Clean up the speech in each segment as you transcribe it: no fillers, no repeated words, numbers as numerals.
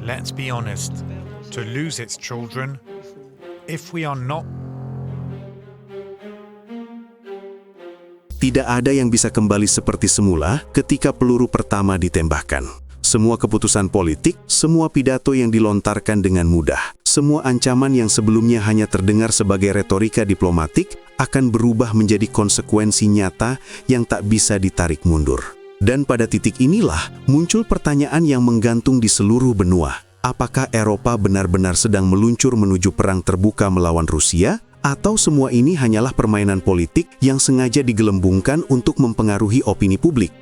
let's be honest, to lose its children, if we are not. Tidak ada yang bisa kembali seperti semula ketika peluru pertama ditembakkan. Semua keputusan politik, semua pidato yang dilontarkan dengan mudah, semua ancaman yang sebelumnya hanya terdengar sebagai retorika diplomatik akan berubah menjadi konsekuensi nyata yang tak bisa ditarik mundur. Dan pada titik inilah muncul pertanyaan yang menggantung di seluruh benua. Apakah Eropa benar-benar sedang meluncur menuju perang terbuka melawan Rusia? Atau semua ini hanyalah permainan politik yang sengaja digelembungkan untuk mempengaruhi opini publik?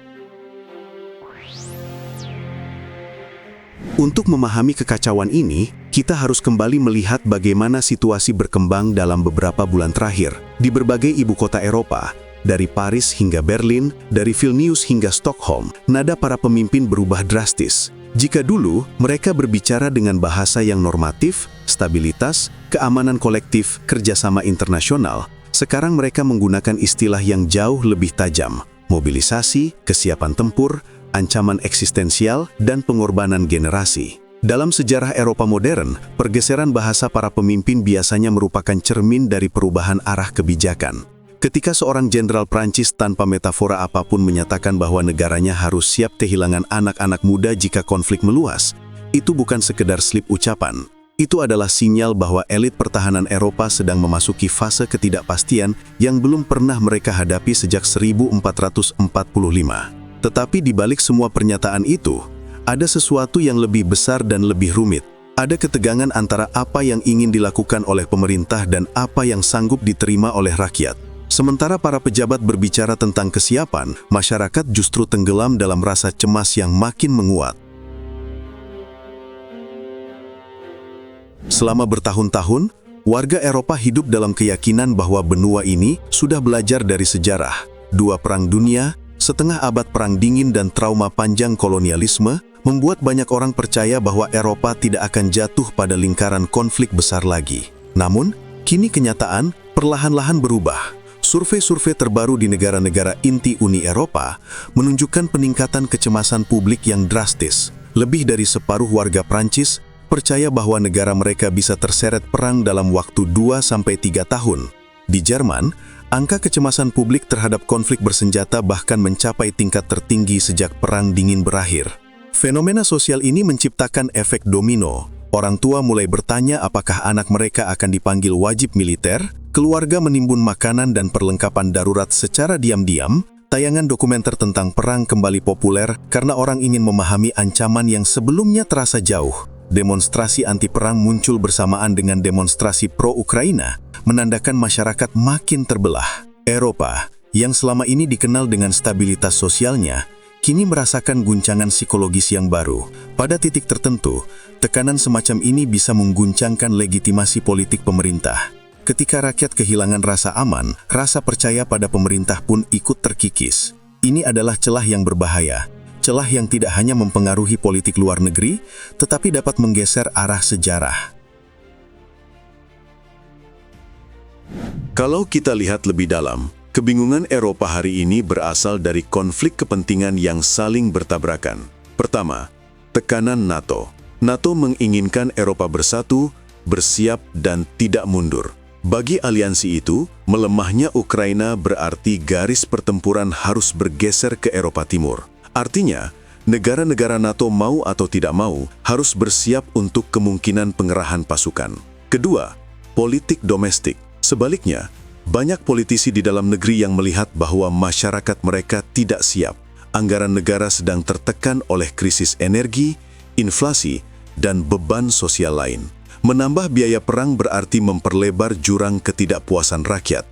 Untuk memahami kekacauan ini, kita harus kembali melihat bagaimana situasi berkembang dalam beberapa bulan terakhir di berbagai ibu kota Eropa. Dari Paris hingga Berlin, dari Vilnius hingga Stockholm, nada para pemimpin berubah drastis. Jika dulu mereka berbicara dengan bahasa yang normatif, stabilitas, keamanan kolektif, kerjasama internasional, sekarang mereka menggunakan istilah yang jauh lebih tajam: mobilisasi, kesiapan tempur, ancaman eksistensial, dan pengorbanan generasi. Dalam sejarah Eropa modern, pergeseran bahasa para pemimpin biasanya merupakan cermin dari perubahan arah kebijakan. Ketika seorang jenderal Prancis tanpa metafora apapun menyatakan bahwa negaranya harus siap kehilangan anak-anak muda jika konflik meluas, itu bukan sekedar slip ucapan. Itu adalah sinyal bahwa elit pertahanan Eropa sedang memasuki fase ketidakpastian yang belum pernah mereka hadapi sejak 1445. Tetapi di balik semua pernyataan itu, ada sesuatu yang lebih besar dan lebih rumit. Ada ketegangan antara apa yang ingin dilakukan oleh pemerintah dan apa yang sanggup diterima oleh rakyat. Sementara para pejabat berbicara tentang kesiapan, masyarakat justru tenggelam dalam rasa cemas yang makin menguat. Selama bertahun-tahun, warga Eropa hidup dalam keyakinan bahwa benua ini sudah belajar dari sejarah. 2 perang dunia, setengah abad perang dingin dan trauma panjang kolonialisme membuat banyak orang percaya bahwa Eropa tidak akan jatuh pada lingkaran konflik besar lagi. Namun, kini kenyataan perlahan-lahan berubah. Survei-survei terbaru di negara-negara inti Uni Eropa menunjukkan peningkatan kecemasan publik yang drastis. Lebih dari separuh warga Prancis percaya bahwa negara mereka bisa terseret perang dalam waktu 2-3 tahun. Di Jerman, angka kecemasan publik terhadap konflik bersenjata bahkan mencapai tingkat tertinggi sejak Perang Dingin berakhir. Fenomena sosial ini menciptakan efek domino. Orang tua mulai bertanya apakah anak mereka akan dipanggil wajib militer, keluarga menimbun makanan dan perlengkapan darurat secara diam-diam, tayangan dokumenter tentang perang kembali populer karena orang ingin memahami ancaman yang sebelumnya terasa jauh. Demonstrasi anti-perang muncul bersamaan dengan demonstrasi pro-Ukraina, menandakan masyarakat makin terbelah. Eropa, yang selama ini dikenal dengan stabilitas sosialnya, kini merasakan guncangan psikologis yang baru. Pada titik tertentu, tekanan semacam ini bisa mengguncangkan legitimasi politik pemerintah. Ketika rakyat kehilangan rasa aman, rasa percaya pada pemerintah pun ikut terkikis. Ini adalah celah yang berbahaya. Celah yang tidak hanya mempengaruhi politik luar negeri, tetapi dapat menggeser arah sejarah. Kalau kita lihat lebih dalam, kebingungan Eropa hari ini berasal dari konflik kepentingan yang saling bertabrakan. Pertama, tekanan NATO. NATO menginginkan Eropa bersatu, bersiap, dan tidak mundur. Bagi aliansi itu, melemahnya Ukraina berarti garis pertempuran harus bergeser ke Eropa Timur. Artinya, negara-negara NATO mau atau tidak mau harus bersiap untuk kemungkinan pengerahan pasukan. Kedua, politik domestik. Sebaliknya, banyak politisi di dalam negeri yang melihat bahwa masyarakat mereka tidak siap. Anggaran negara sedang tertekan oleh krisis energi, inflasi, dan beban sosial lain. Menambah biaya perang berarti memperlebar jurang ketidakpuasan rakyat.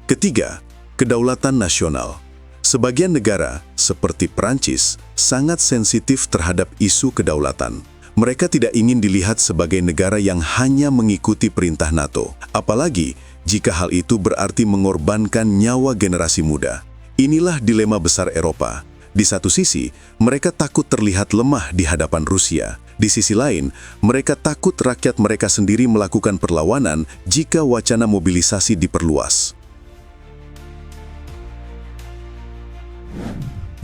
Ketiga, kedaulatan nasional. Sebagian negara, seperti Prancis, sangat sensitif terhadap isu kedaulatan. Mereka tidak ingin dilihat sebagai negara yang hanya mengikuti perintah NATO. Apalagi jika hal itu berarti mengorbankan nyawa generasi muda. Inilah dilema besar Eropa. Di satu sisi, mereka takut terlihat lemah di hadapan Rusia. Di sisi lain, mereka takut rakyat mereka sendiri melakukan perlawanan jika wacana mobilisasi diperluas.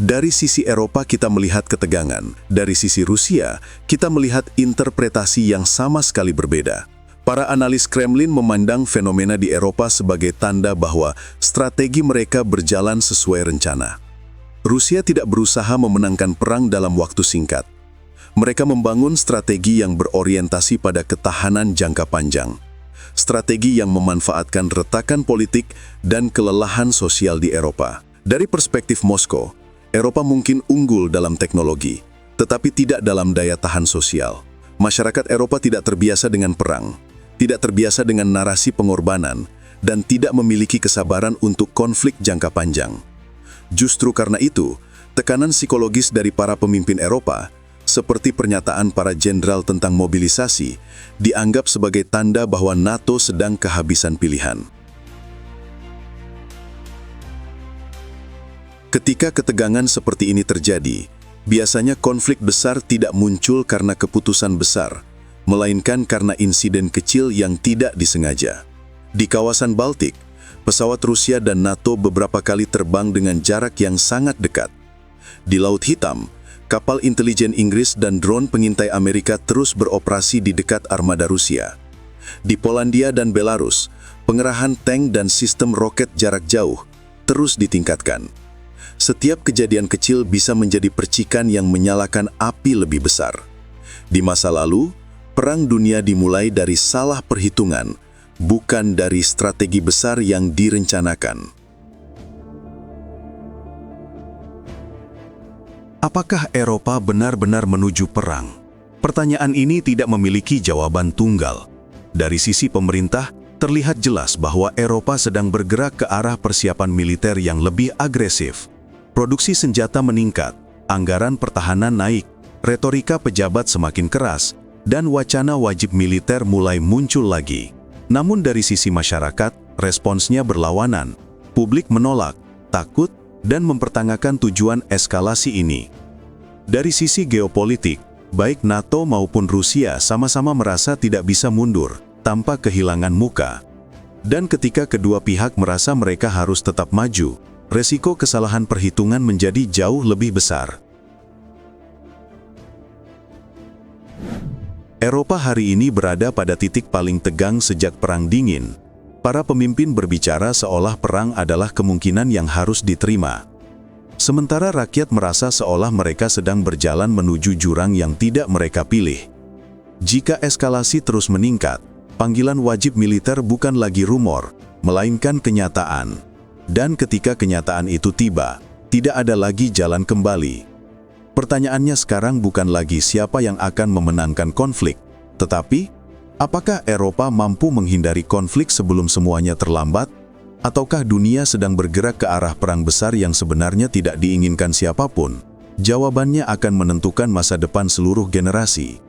Dari sisi Eropa kita melihat ketegangan, dari sisi Rusia kita melihat interpretasi yang sama sekali berbeda. Para analis Kremlin memandang fenomena di Eropa sebagai tanda bahwa strategi mereka berjalan sesuai rencana. Rusia tidak berusaha memenangkan perang dalam waktu singkat. Mereka membangun strategi yang berorientasi pada ketahanan jangka panjang. Strategi yang memanfaatkan retakan politik dan kelelahan sosial di Eropa. Dari perspektif Moskow, Eropa mungkin unggul dalam teknologi, tetapi tidak dalam daya tahan sosial. Masyarakat Eropa tidak terbiasa dengan perang, tidak terbiasa dengan narasi pengorbanan, dan tidak memiliki kesabaran untuk konflik jangka panjang. Justru karena itu, tekanan psikologis dari para pemimpin Eropa, seperti pernyataan para jenderal tentang mobilisasi, dianggap sebagai tanda bahwa NATO sedang kehabisan pilihan. Ketika ketegangan seperti ini terjadi, biasanya konflik besar tidak muncul karena keputusan besar, melainkan karena insiden kecil yang tidak disengaja. Di kawasan Baltik, pesawat Rusia dan NATO beberapa kali terbang dengan jarak yang sangat dekat. Di Laut Hitam, kapal intelijen Inggris dan drone pengintai Amerika terus beroperasi di dekat armada Rusia. Di Polandia dan Belarus, pengerahan tank dan sistem roket jarak jauh terus ditingkatkan. Setiap kejadian kecil bisa menjadi percikan yang menyalakan api lebih besar. Di masa lalu, Perang Dunia dimulai dari salah perhitungan, bukan dari strategi besar yang direncanakan. Apakah Eropa benar-benar menuju perang? Pertanyaan ini tidak memiliki jawaban tunggal. Dari sisi pemerintah, terlihat jelas bahwa Eropa sedang bergerak ke arah persiapan militer yang lebih agresif. Produksi senjata meningkat, anggaran pertahanan naik, retorika pejabat semakin keras, dan wacana wajib militer mulai muncul lagi. Namun dari sisi masyarakat, responsnya berlawanan. Publik menolak, takut, dan mempertanyakan tujuan eskalasi ini. Dari sisi geopolitik, baik NATO maupun Rusia sama-sama merasa tidak bisa mundur tanpa kehilangan muka. Dan ketika kedua pihak merasa mereka harus tetap maju, resiko kesalahan perhitungan menjadi jauh lebih besar. Eropa hari ini berada pada titik paling tegang sejak Perang Dingin. Para pemimpin berbicara seolah perang adalah kemungkinan yang harus diterima. Sementara rakyat merasa seolah mereka sedang berjalan menuju jurang yang tidak mereka pilih. Jika eskalasi terus meningkat, panggilan wajib militer bukan lagi rumor, melainkan kenyataan. Dan ketika kenyataan itu tiba, tidak ada lagi jalan kembali. Pertanyaannya sekarang bukan lagi siapa yang akan memenangkan konflik, tetapi apakah Eropa mampu menghindari konflik sebelum semuanya terlambat? Ataukah dunia sedang bergerak ke arah perang besar yang sebenarnya tidak diinginkan siapapun? Jawabannya akan menentukan masa depan seluruh generasi.